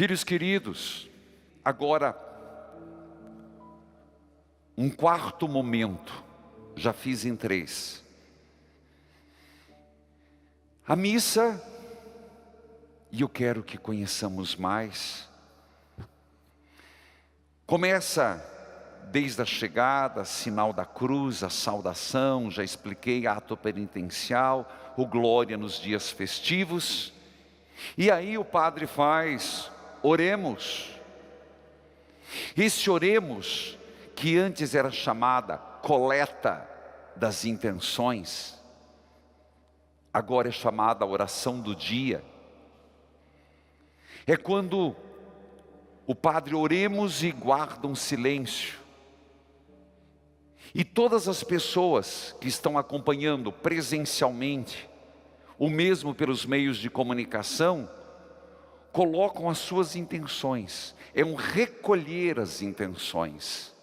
Filhos queridos, agora, um quarto momento, já fiz em 3. A missa, e eu quero que conheçamos mais, começa desde a chegada, sinal da cruz, a saudação, já expliquei, ato penitencial, o glória nos dias festivos, e aí o padre faz, oremos. Esse oremos, que antes era chamada coleta das intenções, agora é chamada oração do dia. É quando o padre oremos e guarda um silêncio. E todas as pessoas que estão acompanhando presencialmente, ou mesmo pelos meios de comunicação, colocam as suas intenções. É um recolher as intenções.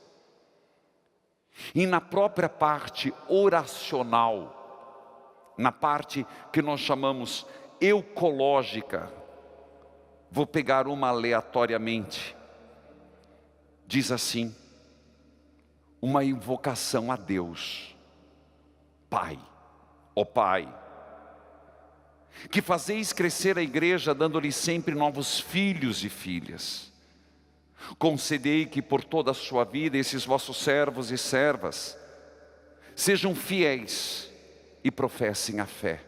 E na própria parte oracional, na parte que nós chamamos eucológica, vou pegar uma aleatoriamente, diz assim, uma invocação a Deus. Pai, ó Pai, que fazeis crescer a igreja, dando-lhe sempre novos filhos e filhas. Concedei que por toda a sua vida esses vossos servos e servas sejam fiéis e professem a fé.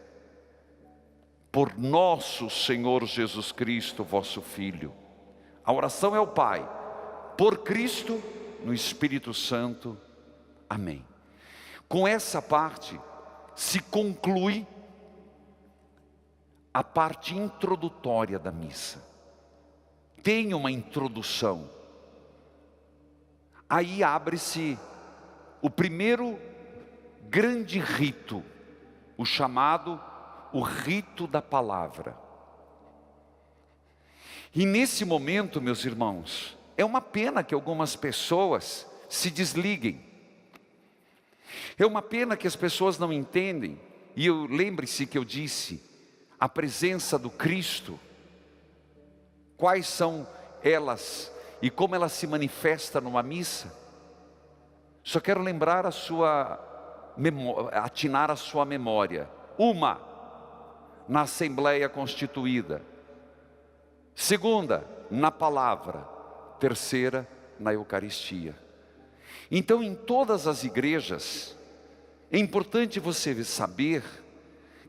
Por nosso Senhor Jesus Cristo, vosso Filho. A oração é o Pai, por Cristo, no Espírito Santo. Amém. Com essa parte se conclui a parte introdutória da missa. Tem uma introdução. Aí abre-se o primeiro grande rito, o chamado o rito da palavra. E nesse momento, meus irmãos, é uma pena que algumas pessoas se desliguem. É uma pena que as pessoas não entendem. E lembre-se que eu disse, a presença do Cristo, quais são elas e como ela se manifesta numa missa. Só quero lembrar atinar a sua memória. Uma, na Assembleia Constituída. Segunda, na palavra. Terceira, na Eucaristia. Então, em todas as igrejas, é importante você saber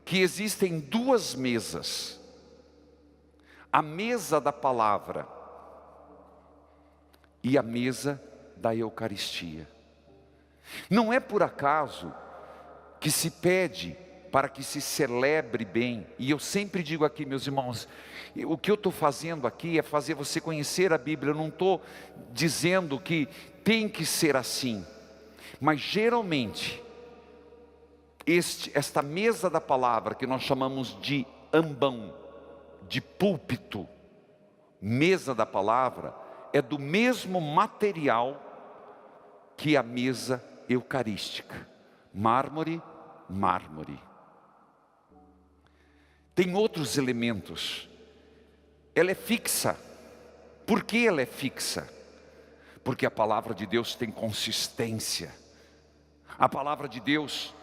que existem 2 mesas. A mesa da palavra e a mesa da Eucaristia. Não é por acaso que se pede para que se celebre bem. E eu sempre digo aqui, meus irmãos, o que eu estou fazendo aqui é fazer você conhecer a Bíblia. Eu não estou dizendo que tem que ser assim. Mas geralmente, esta mesa da palavra, que nós chamamos de ambão, de púlpito, mesa da palavra, é do mesmo material que a mesa eucarística. Mármore, mármore. Tem outros elementos. Ela é fixa. Por que ela é fixa? Porque a palavra de Deus tem consistência. A palavra de Deus,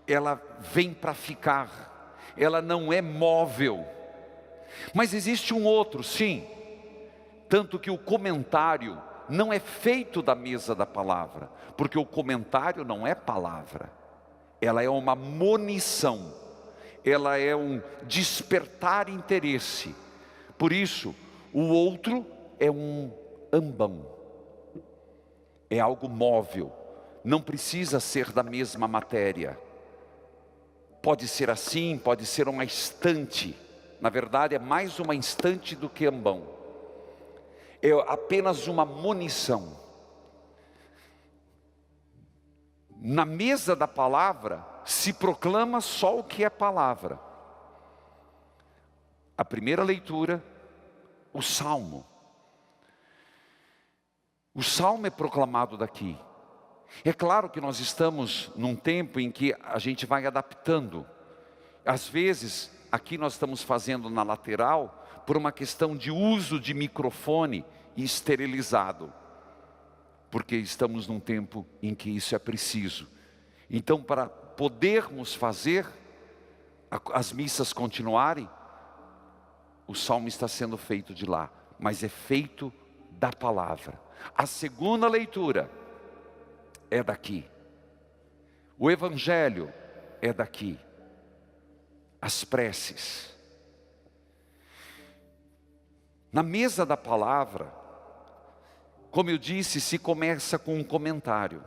ela vem para ficar. Ela não é móvel. Mas existe um outro, sim. Tanto que o comentário não é feito da mesa da palavra. Porque o comentário não é palavra. Ela é uma monição. Ela é um despertar interesse. Por isso, o outro é um ambão. É algo móvel. Não precisa ser da mesma matéria. Pode ser assim, pode ser uma estante. Na verdade, é mais uma estante do que ambão. É apenas uma munição. Na mesa da palavra, se proclama só o que é palavra. A primeira leitura, o Salmo. O Salmo é proclamado daqui. É claro que nós estamos num tempo em que a gente vai adaptando. Às vezes, aqui nós estamos fazendo na lateral, por uma questão de uso de microfone e esterilizado, porque estamos num tempo em que isso é preciso. Então, para podermos fazer as missas continuarem, o salmo está sendo feito de lá, mas é feito da palavra. A segunda leitura é daqui. O evangelho é daqui. As preces. Na mesa da palavra, como eu disse, se começa com um comentário.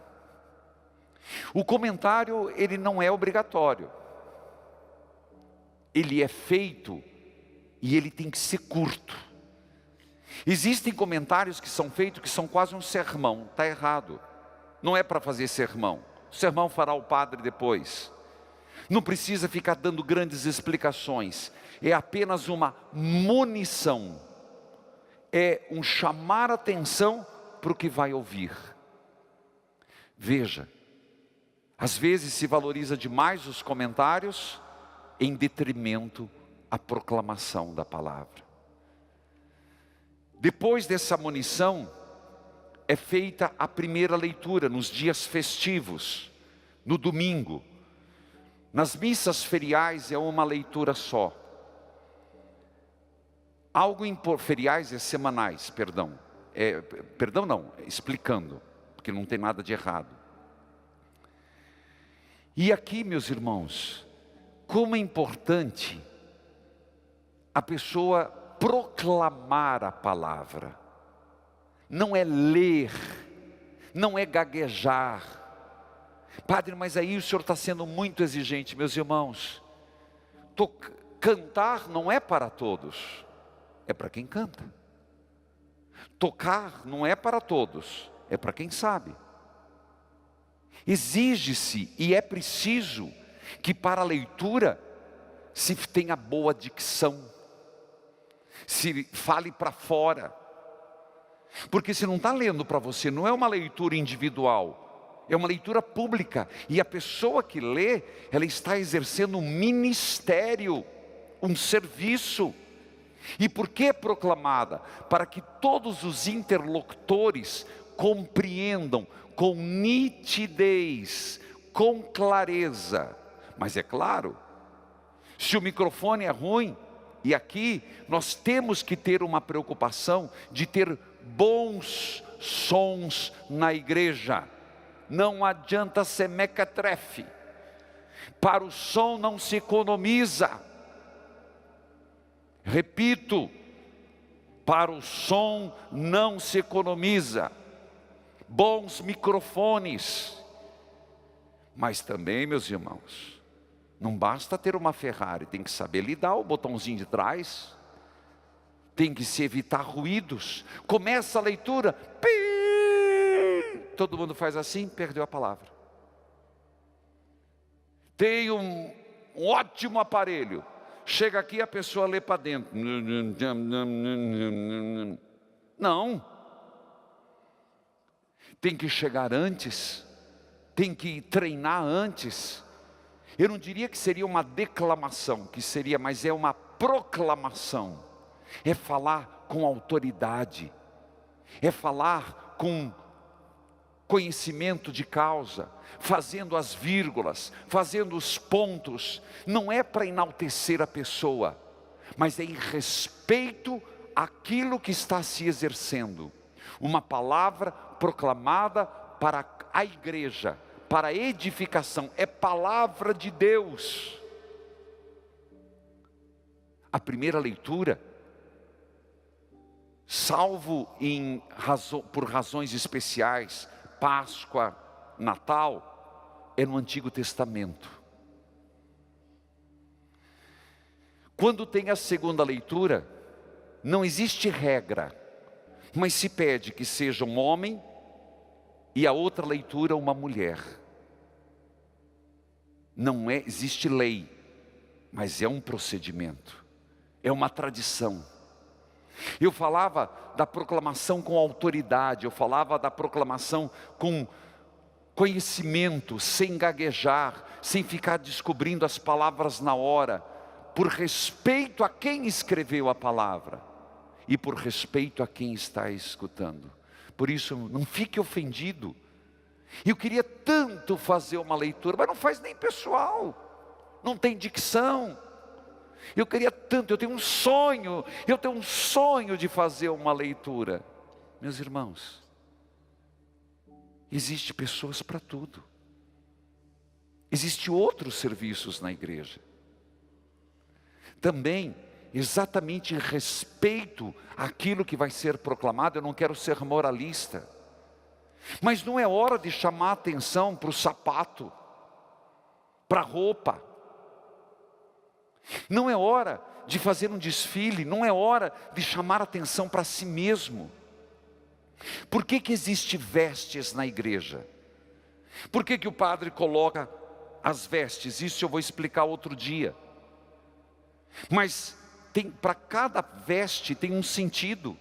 O comentário, ele não é obrigatório. Ele é feito e ele tem que ser curto. Existem comentários que são feitos que são quase um sermão. Está errado. Não é para fazer sermão. O sermão fará o padre depois. Não precisa ficar dando grandes explicações. É apenas uma munição. É um chamar atenção para o que vai ouvir. Veja, às vezes se valoriza demais os comentários em detrimento à proclamação da palavra. Depois dessa munição, é feita a primeira leitura nos dias festivos, no domingo. Nas missas feriais é uma leitura só. Feriais é semanais, perdão. Explicando, porque não tem nada de errado. E aqui, meus irmãos, como é importante a pessoa proclamar a palavra. Não é ler, não é gaguejar. Padre, mas aí o senhor está sendo muito exigente. Meus irmãos, cantar não é para todos, é para quem canta. Tocar não é para todos, é para quem sabe. Exige-se e é preciso que para a leitura se tenha boa dicção, se fale para fora. Porque se não está lendo para você, não é uma leitura individual, é uma leitura pública. E a pessoa que lê, ela está exercendo um ministério, um serviço. E por que proclamada? Para que todos os interlocutores compreendam com nitidez, com clareza. Mas é claro, se o microfone é ruim, e aqui nós temos que ter uma preocupação de ter bons sons na igreja. Não adianta ser mequetrefe. Para o som não se economiza. Repito, para o som não se economiza. Bons microfones. Mas também, meus irmãos, não basta ter uma Ferrari, tem que saber lidar o botãozinho de trás. Tem que se evitar ruídos. Começa a leitura, todo mundo faz assim, perdeu a palavra. Tem um ótimo aparelho, chega aqui a pessoa lê para dentro. Não. Tem que chegar antes, tem que treinar antes. Eu não diria que seria uma declamação, mas é uma proclamação. É falar com autoridade, é falar com conhecimento de causa, fazendo as vírgulas, fazendo os pontos. Não é para enaltecer a pessoa, mas é em respeito àquilo que está se exercendo. Uma palavra proclamada para a igreja, para a edificação, é palavra de Deus. A primeira leitura, salvo por razões especiais, Páscoa, Natal, é no Antigo Testamento. Quando tem a segunda leitura, não existe regra, mas se pede que seja um homem e a outra leitura uma mulher. Não existe lei, mas é um procedimento, é uma tradição. Eu falava da proclamação com autoridade, eu falava da proclamação com conhecimento, sem gaguejar, sem ficar descobrindo as palavras na hora. por respeito a quem escreveu a palavra e por respeito a quem está escutando. Por isso, não fique ofendido. Eu queria tanto fazer uma leitura, mas não faz nem pessoal, não tem dicção. Eu queria tanto, eu tenho um sonho de fazer uma leitura. Meus irmãos, existe pessoas para tudo. Existem outros serviços na igreja. Também, exatamente em respeito àquilo que vai ser proclamado, eu não quero ser moralista. Mas não é hora de chamar atenção para o sapato, para a roupa. Não é hora de fazer um desfile, não é hora de chamar atenção para si mesmo. Por que existe vestes na igreja? Por que o padre coloca as vestes? Isso eu vou explicar outro dia. Mas para cada veste tem um sentido.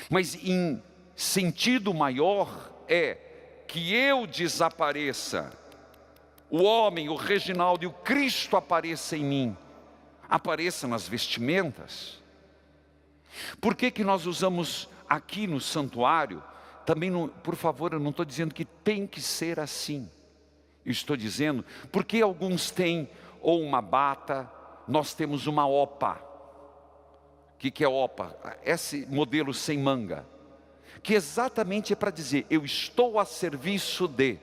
Mas em sentido maior é que eu desapareça, o homem, o Reginaldo e o Cristo apareça em mim, apareça nas vestimentas. Por que nós usamos aqui no santuário? Também, por favor, eu não estou dizendo que tem que ser assim. Eu estou dizendo, porque alguns têm ou uma bata, nós temos uma opa. O que é opa? Esse modelo sem manga. Que exatamente é para dizer, eu estou a serviço de.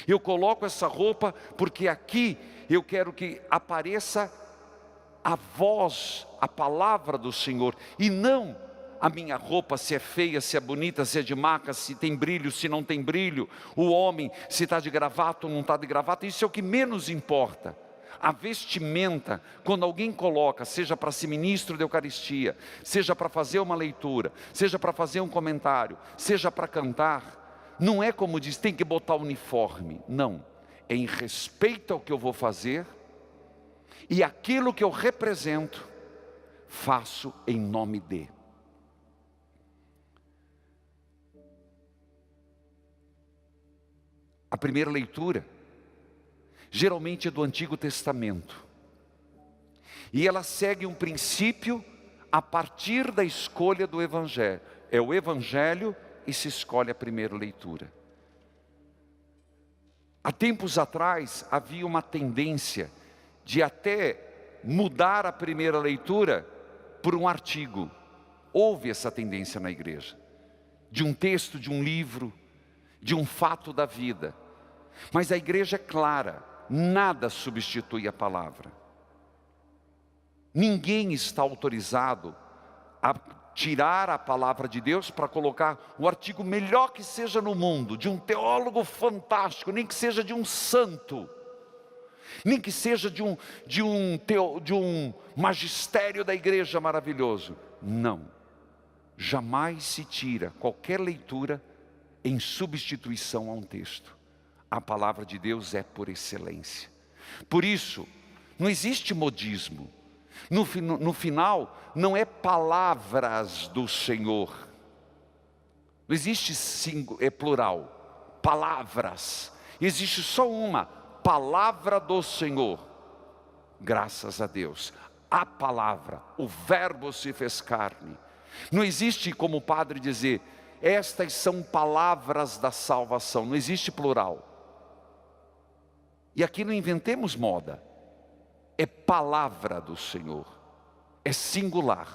Eu coloco essa roupa porque aqui eu quero que apareça a voz, a palavra do Senhor, e não a minha roupa, se é feia, se é bonita, se é de maca, se tem brilho, se não tem brilho, o homem, se está de gravata ou não está de gravata, isso é o que menos importa. A vestimenta, quando alguém coloca, seja para ser ministro de Eucaristia, seja para fazer uma leitura, seja para fazer um comentário, seja para cantar, não é como diz, tem que botar uniforme. Não, é em respeito ao que eu vou fazer, e aquilo que eu represento, faço em nome de. A primeira leitura geralmente é do Antigo Testamento, e ela segue um princípio a partir da escolha do Evangelho. É o Evangelho e se escolhe a primeira leitura. Há tempos atrás havia uma tendência de até mudar a primeira leitura por um artigo. Houve essa tendência na igreja, de um texto, de um livro, de um fato da vida. Mas a igreja é clara, nada substitui a palavra. Ninguém está autorizado a tirar a palavra de Deus para colocar o artigo melhor que seja no mundo, de um teólogo fantástico, nem que seja de um santo, nem que seja de um magistério da igreja maravilhoso. Não, jamais se tira qualquer leitura em substituição a um texto. A palavra de Deus é por excelência. Por isso, não existe modismo. No final, não é palavras do Senhor. Não existe plural, palavras. Existe só uma, palavra do Senhor. Graças a Deus. A palavra, o verbo se fez carne. Não existe como o padre dizer, estas são palavras da salvação. Não existe plural. E aqui não inventemos moda. É palavra do Senhor. É singular.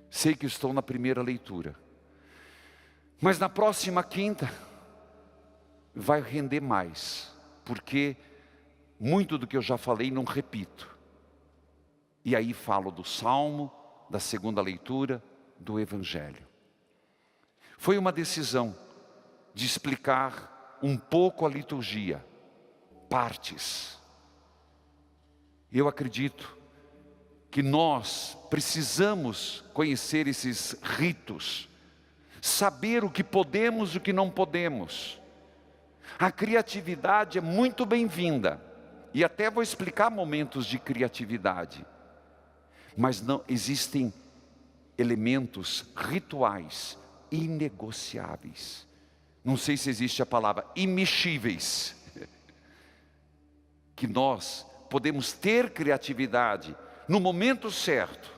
Sei que estou na primeira leitura. Mas na próxima quinta vai render mais. Porque muito do que eu já falei não repito. E aí falo do Salmo, da segunda leitura, do Evangelho. Foi uma decisão de explicar um pouco a liturgia, partes. Eu acredito que nós precisamos conhecer esses ritos, saber o que podemos e o que não podemos. A criatividade é muito bem-vinda, e até vou explicar momentos de criatividade, mas não existem elementos rituais inegociáveis. não sei se existe a palavra, imexíveis. que nós podemos ter criatividade no momento certo.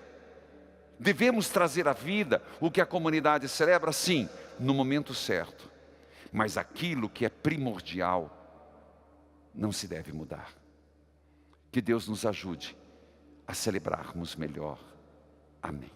Devemos trazer à vida o que a comunidade celebra, sim, no momento certo. Mas aquilo que é primordial não se deve mudar. Que Deus nos ajude a celebrarmos melhor. Amém.